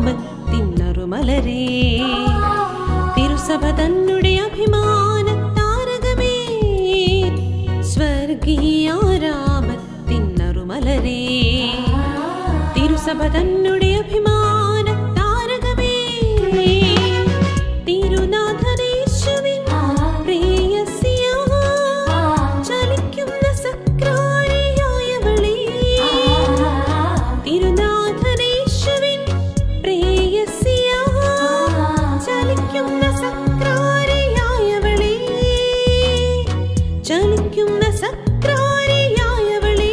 രാമത്തിന്നറുമലരേ തിരുസഭ തന്നുടെ അഭിമാന താരകമേ സ്വർഗീയ രാമത്തിന്നറുമലരേ തിരുസഭ തന്നുടെ അഭിമാന താരകമേ തിരുനാഥനേശുവിൻ പ്രേയസിയായി ചലിക്കുന്ന സക്രാരിയായവളേ തിരുനാഥനേശുവിൻ പ്രേയസിയായി ചലിക്കുന്ന സക്രാരിയായവളേ ചലിക്കുന്ന സക്രാരിയായവളേ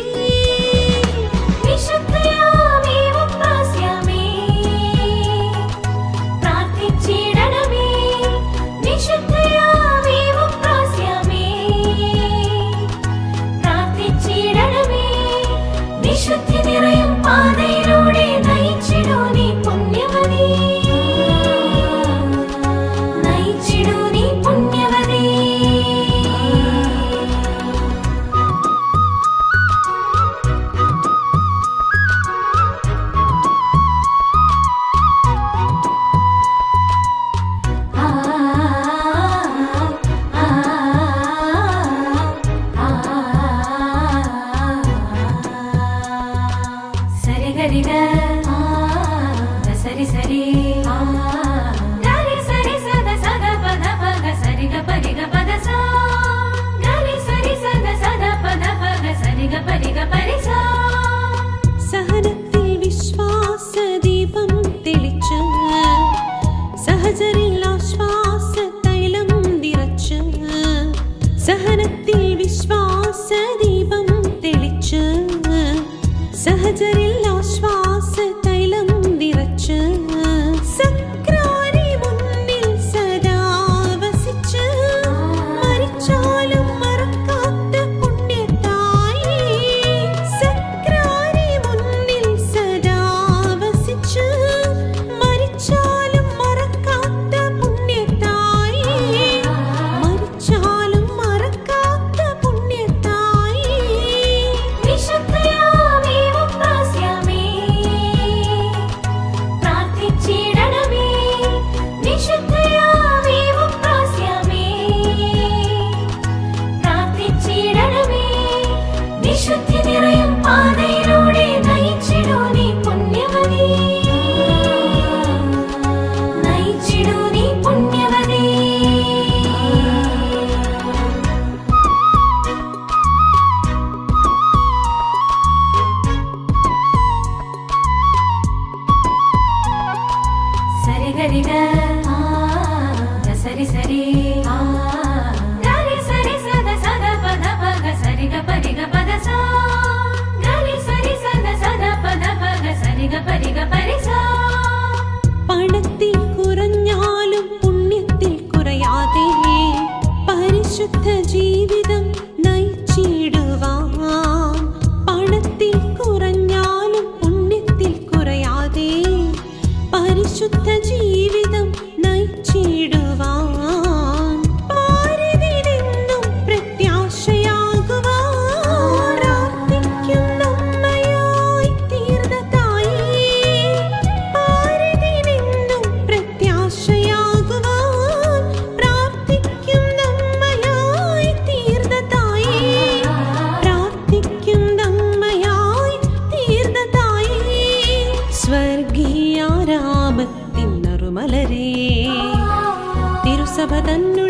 വിശുദ്ധി നിറയും പാതയിലൂടെ നയിച്ചിടൂ നീ പുണ്യവതി നയിച്ചിടൂ നീ പുണ്യവതി സരി സരി ഗരി സരി സദ സദ പദ പഗ സരി ഗ പരി ഗ പദ സ ഗരി സരി സദ സദ പദ പഗ സരി ഗ പരി ഗ പരി സ സഹനത്തിൽ വിശ്വാസദീപം തെളിച്ച് സഹചരിൽ ആശ്വാസ തൈലം നിറച്ച് സഹനത്തിൽ വിശ്വാസദീപം തെളിച്ച് സഹചരിൽ ആശ്വാസ തൈലം നിറച്ച് സക്രാരി മുന്നിൽ സദാ വസിച്ച് മരിച്ചാലും മറക്കാത്ത പുണ്യത്തായി സക്രാരി മുന്നിൽ സദാ വസിച്ച് മരിച്ചാലും മറക്കാത്ത പുണ്യത്തായി മരിച്ചാലും മറക്കാത്ത പുണ്യത്തായി വിശുദ്ധി നിറയും പാതയിലൂടെ നയിച്ചിടൂ നീ പുണ്യവതി നയിച്ചിടൂ നീ പുണ്യവതി സരി ഗരി ഗ സരി സരി ഗരി സരി സദ സദ പദ പഗ സരി ഗ പരി ഗ പദ സ ഗരി സരി സദ സദ പദ പഗ സരി ഗ പരി ഗ പരി സ പണത്തിൽ കുറഞ്ഞാലും പുണ്യത്തിൽ കുറയാതെ പരിശുദ്ധ ജീവിതം നയിച്ചിടുവാൻ പണത്തിൽ കുറഞ്ഞാലും പുണ്യത്തിൽ കുറയാതെ പരിശുദ്ധ ജീവിതം നയിച്ചിടുവാൻ പാരിതിനെന്നും പ്രത്യാശയാകുവാൻ പ്രാർത്ഥിക്കുന്നമ്മയായി തീർന്ന തായേ പാരിതിനെന്നും പ്രത്യാശയാകുവാൻ പ്രാർത്ഥിക്കുന്നമ്മയായി തീർന്ന തായേ പ്രാർത്ഥിക്കുന്നമ്മയായി തീർന്ന തായേ സ്വർഗീയ രാമത്തിന്നറുമലരേ തിരുസഭ തന്നു